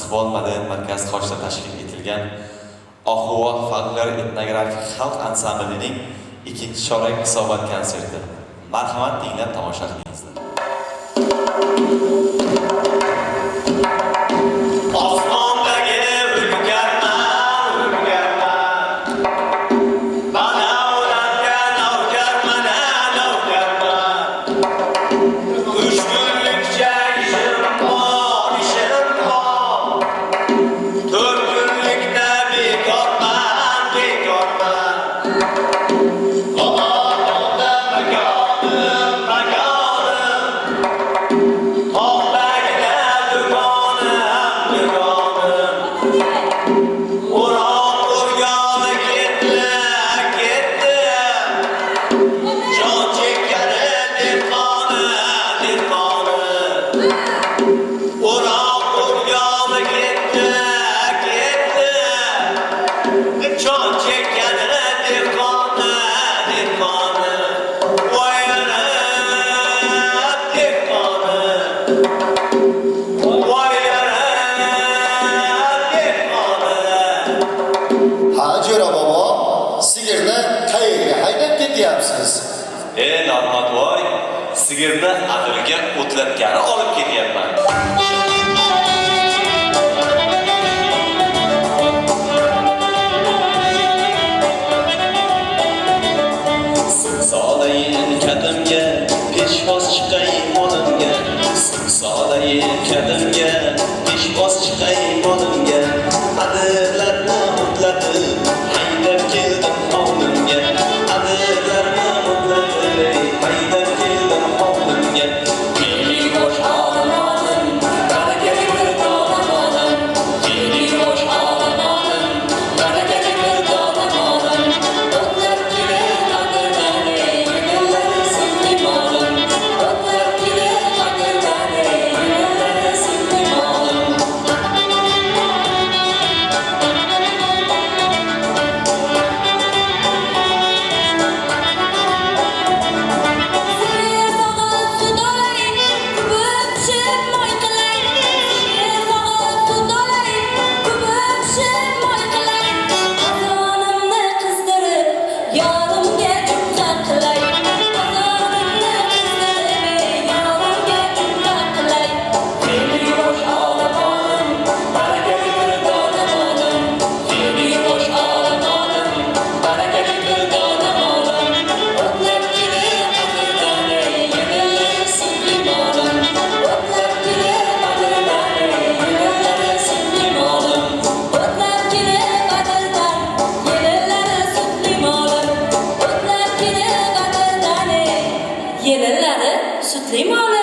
nasib bo'lmadi. Markaz qoshida tashkil etilgan Ohuva Folklor etnografik xalq ansamblining ikkinchi chorak hisobot konserti. Marhamat, dinglab tomosha qilingizlar. Normatvoy, sigirni adilga o'tlatgani olib ketyapman. Simsolayin kadimga, peshvoz chiqay olimga. Simsolayin kadimga, peshvoz chiqay olimga. Adillarni o'tlatib, haydab keldim hovlimga. Adillarni o'tlatib, haydab keldim hovlimga. Meni bosh olamadim, barakali bir dolamadim. Meni bosh olamadim, barakali bir dolamadim. O'tlab kelib qadrlari, yig'illar sindimadim. O'tlab kelib qadrlari, yig'illar sindimadim. Yelinlari sutli molim.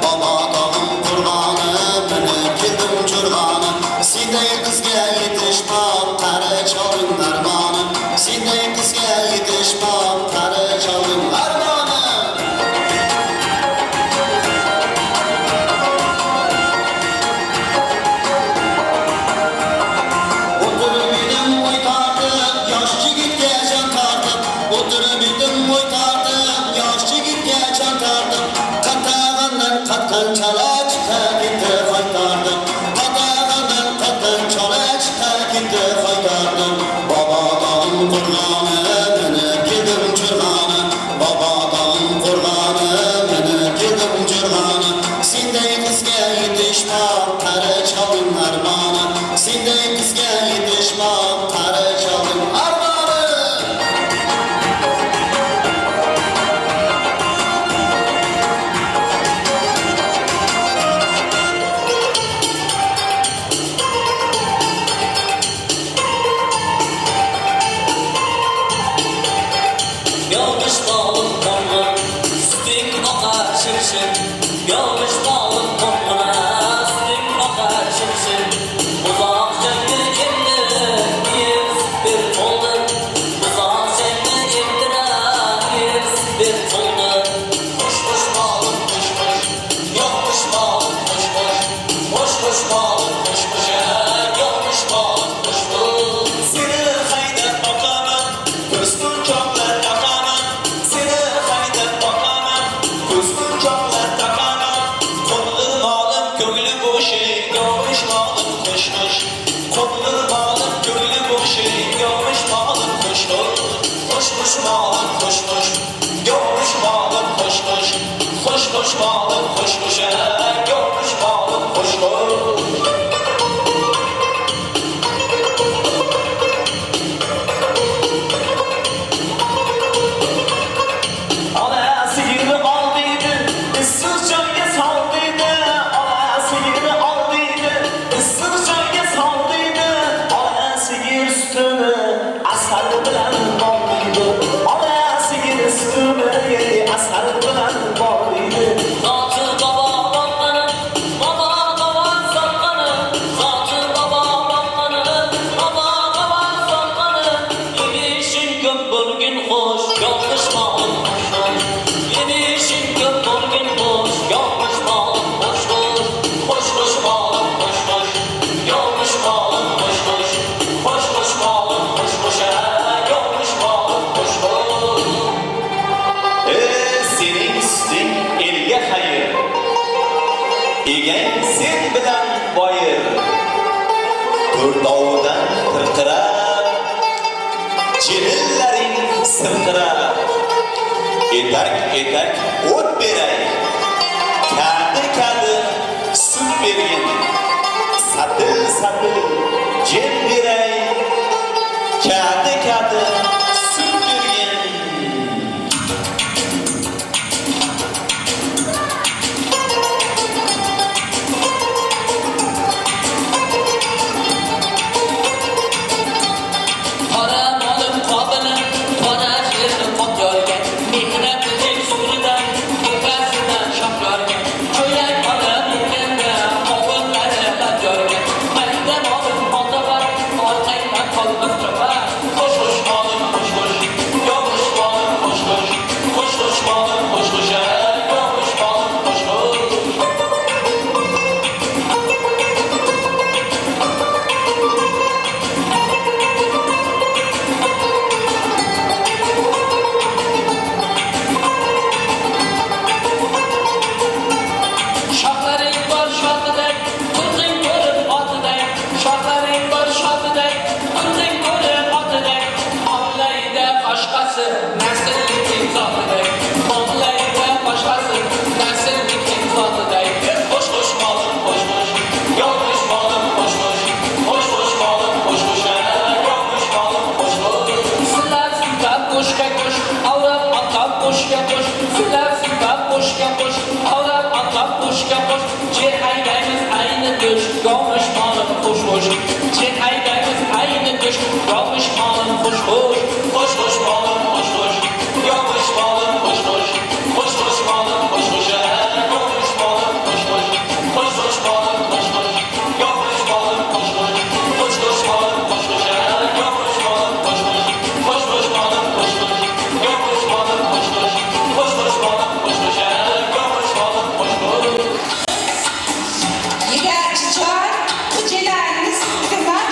Baba qaytardım. Qatağından qatqan chala chiqa ketdi qaytardım. Qatağından qatqan chala chiqa ketdi qaytardım. Bobodan qurg'oni meni kedim jurg'oni. Bobodan qurg'oni meni kedim jurg'oni. Senday qizga yetishmoq qari chaldim armoni. Senday qizga yetishmoq qari chaldim armoni. Yolmuş bağım konma, sütün akar şimşim. Yolmuş bağım konma, sütün akar şimşim. Uzak çekti kendine bir oldu. Uzak çekti kendine bir oldu. Hoş hoş bağım hoş hoş, yolmuş bağım hoş hoş. Hoş hoş bağım hoş hoş, yolmuş bağım hoş hoş. Seni haydab boqaman, ko'zgun choqlar taqaman. Seni haydab boqaman, ko'zgun choqlar taqaman. Qo'ng'ir molim ko'ngli bo'shi, yo'mish molim xush xush. Qo'ng'ir molim ko'ngli bo'shi, yo'mish molim xush xush. Xush xush molim xush xush, yo'mish molim xush xush. Xush xush molim xush xush, yo'mish molim xush xush. Ona sigiri aldıydı, ıssız joyga saldıydı. Ona sigiri aldıydı, ıssız joyga saldıydı. Ona sigir sütünü asal bilan boldıydı. Ona sigir sütünü asal bilan boldıydı. Zatı baba bakmanı, baba baba sakmanı. Zatı baba bakmanı, baba baba sakmanı. Yemişin köp bölgün hoş, yolmuş malım hoş hoş. Yemişin köp bölgün hoş, yolmuş malım hoş hoş. Hoş hoş malım hoş hoş, yolmuş malım hoş hoş. Hoş hoş malım hoş hoş, yolmuş malım hoş hoş. Senin sütün elga hayır. Egan sen bilan boyir. To'rtovdan tirqirab, jilillaring sirqirab. Etak etak o't beray. Kadi kadi sut bergin. Satil satil jem beray. Kadi kadi sut bergin. Qora molim qobini, qora yerni qop yorgan. Mehnat tek suvridan, tepasidan shoh yorgan. Ko'ylak olib yurganda, qovunlari bad yorgan. Mayda molim ota bor, orqangdan qolmas cho'par. Xo'sh xo'sh molim xo'sh xo'sh, yog'ush molim xo'sh xo'sh. Xo'sh xo'sh molim xo'sh xo'sh, yog'ush molim xo'sh xo'sh. Shohlaring bor shotiday, ko'zing ko'rib otiday. Shohlaring bor shotiday, ko'zing ko'rib otiday. Homlayda boshqasi, nasllikning zotiday. Homlayda boshqasi, nasllikning zotiday. Xo'sh xo'sh molim xo'sh xo'sh, yolg'iz molim xo'sh xo'sh. Xo'sh xo'sh molim xo'sh xo'sh, yolg'iz molim xo'sh xo'sh. Sizlar sizdan qo'shga qo'sh, avrab atab qo'shga qo'sh. Sizlar sizdan qo'shga qo'sh, avrab atab qo'shga qo'sh. Cer haydaymiz ayni tush, yolg'iz molim xo'sh xo'sh. Cer haydaymiz ayni tush, yolg'iz molim xo'sh xo'sh. Xo'sh xo'sh molim xo'sh xo'sh, yolg'iz molim xo'sh xo'sh. Xo'sh xo'sh molim xo'sh xo'sh, yolg'iz molim xo'sh xo'sh. Xo'sh xo'sh molim xo'sh xo'sh, yolg'iz molim xo'sh xo'sh. Xo'sh xo'sh molim xo'sh xo'sh, yolg'iz molim xo'sh xo'sh. Xo'sh xo'sh molim xo'sh xo'sh, yolg'iz molim xo'sh xo'sh. Xo'sh xo'sh molim xo'sh xo'sh, yolg'iz molim xo'sh xo'sh. Yegarchi choy, ko'chalarimiz hurmat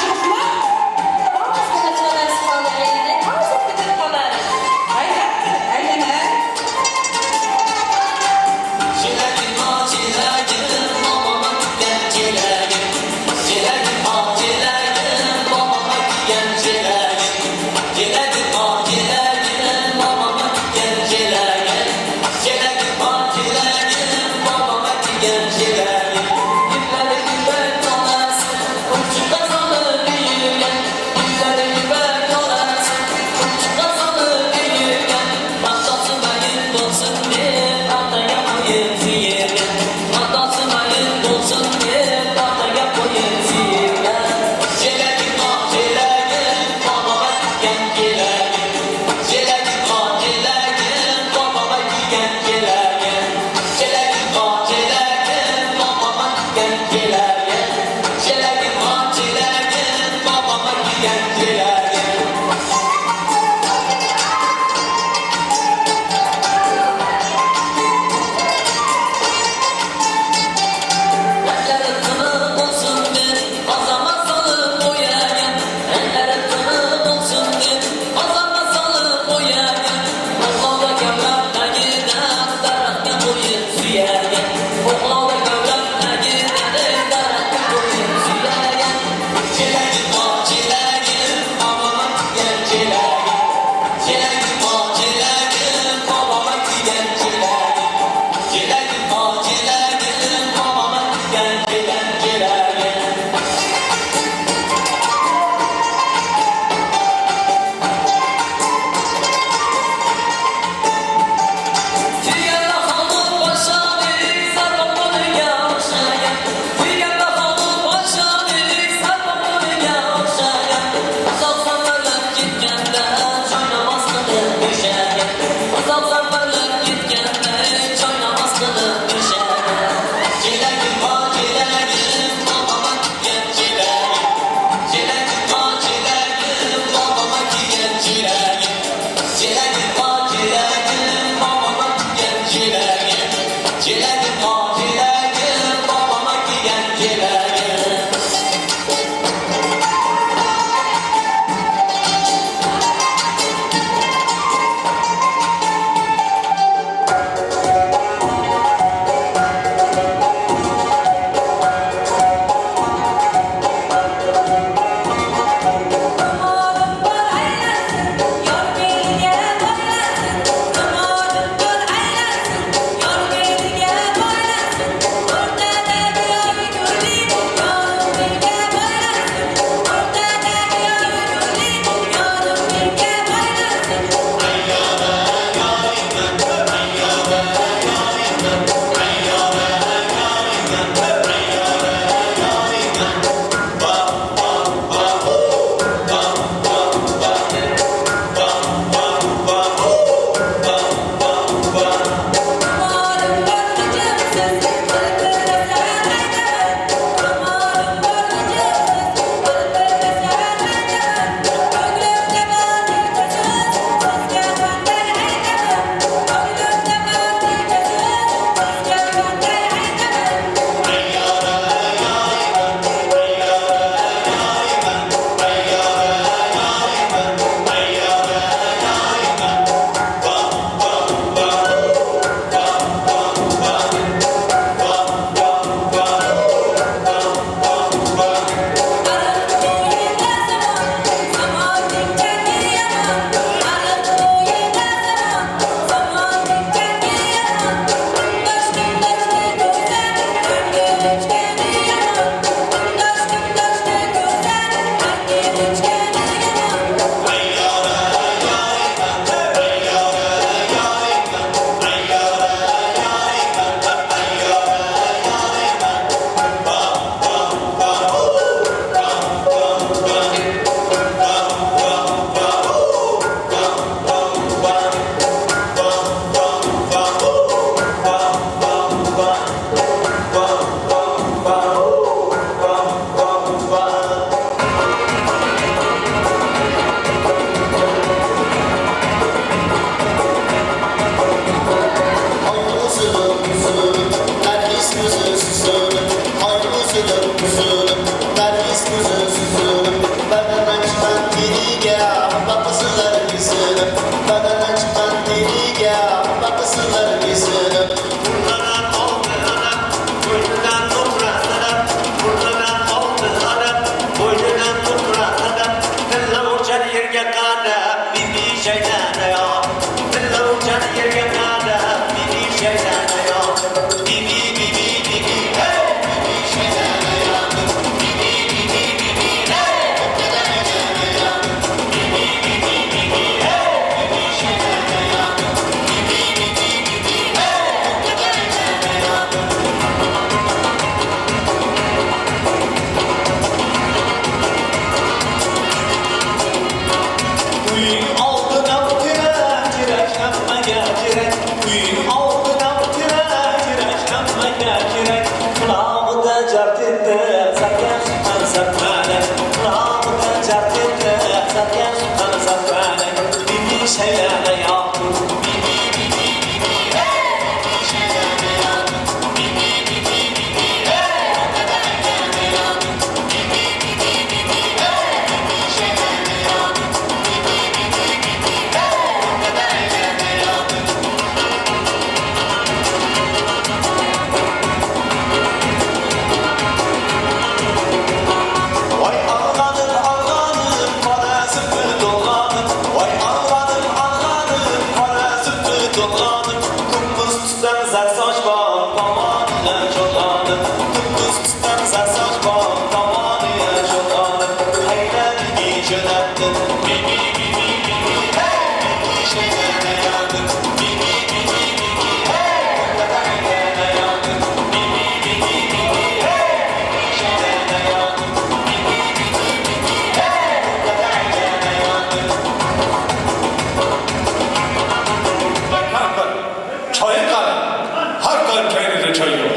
Bakalım köyünüzde çay yok.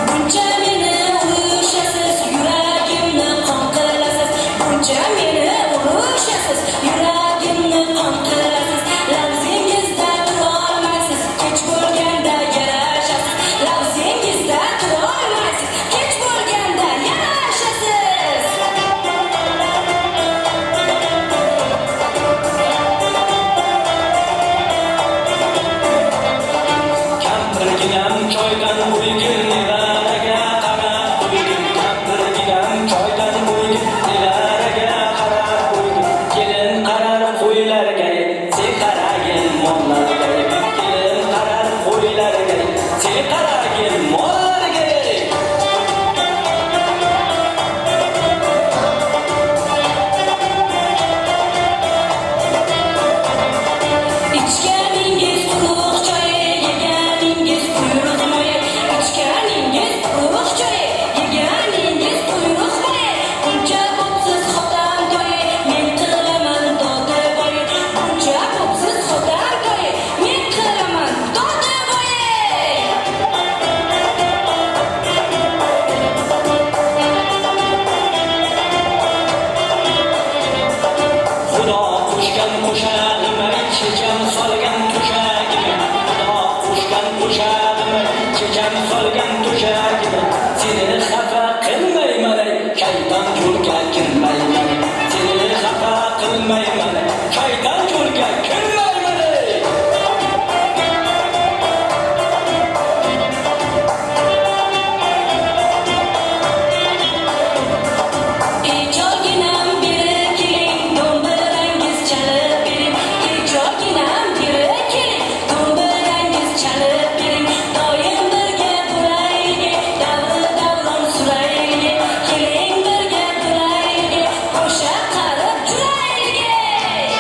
Buncha meni urishasiz, yuragimni qonqirasiz. Buncha meni urishasiz, yuragimni qonqirasiz. Lavzingizda turolmaysiz, kech bo'lganda yarashasiz. Lavzingizda turolmaysiz, kech bo'lganda yarashasiz. Kampirginam choydan uygin nevaraga qarab uygin. Kampirginam choydan uygin nevaraga qarab uygin. Kelin qarar qo'ylarga, sen qaragin mollarga. Kelin qarar qo'ylarga, sen qaragin mollarga. Ichganingiz quruq choy, yeganingiz quyruq moyi. Ichganingiz quruq choy, yeganingiz quyruq moyi. Buncha bo'psiz xotin to'yi, men qilaman dodi boyi. Buncha bo'psiz xotin to'yi, men qilaman dodi boyi. Xudo qo'shgan qo'shag'imay, checham solgan to'shagimay. Xudo qo'shgan qo'shag'imay, checham solgan to'shagimay. Seni xafa qilmayman, shayton yo'lga kirmayman. Seni xafa qilmayman, shayton yo'lga kirmayman. Ijodginam biri keling, do'mbirangiz chalib bering. Ijodginam biri keling, do'mbirangiz chalib bering. Doim birga bo'laylik, davron suraylik. Keling birga bo'laylik, qo'sha qarib juraylik.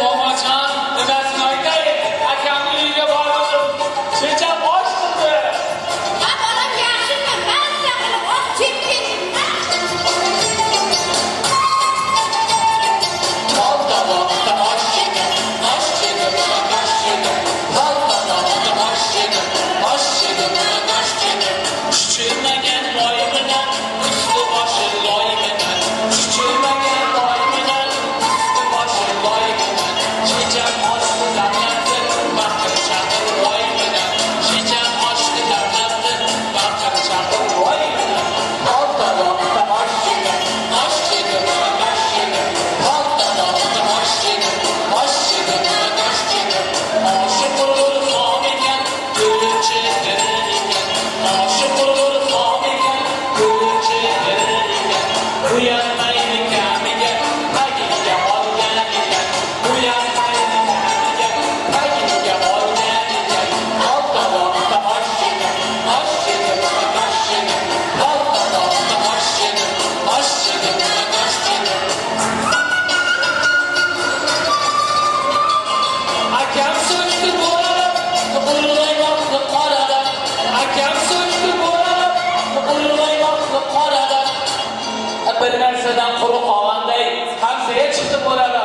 Momajon, nimasini aytay? Akamning uyiga bordim. Checham osh turdi. Oltoboqda osh yedim, osh yedim, osh yedim. Oltoboqda osh yedim, osh yedim, osh yedim. Chuchilmagan loy bilan, usti boshi loy bilan. Chuchilmagan loy bilan, usti boshi loy bilan. Checham oshni damlabdi, baqir chaqir loy bilan. Checham oshni damlabdi, baqir chaqir loy bilan. Oltoboqda osh yedim, osh yedim, osh yedim. Oltoboqda osh yedim, osh yedim, osh yedim. Oshi bulbul xom ekan, gulchi dirin ekan. Oshi bulbul xom ekan, gulchi dirin ekan. Uyanmaydi kamiga, tagiga olgan ekan. Uyanmaydi kamiga, tagiga olgan ekan. Oltoboqda osh yedim, osh yedim, osh yedim. Oltoboqda osh yedim, osh yedim, osh yedim. Akam so'kdi bo'ralab, qullaymoqni qoralab. Akam so'kdi bo'ralab, qullaymoqni qoralab. Bir narsadan quruq olganday hamsaga chiqdi bo'ralab.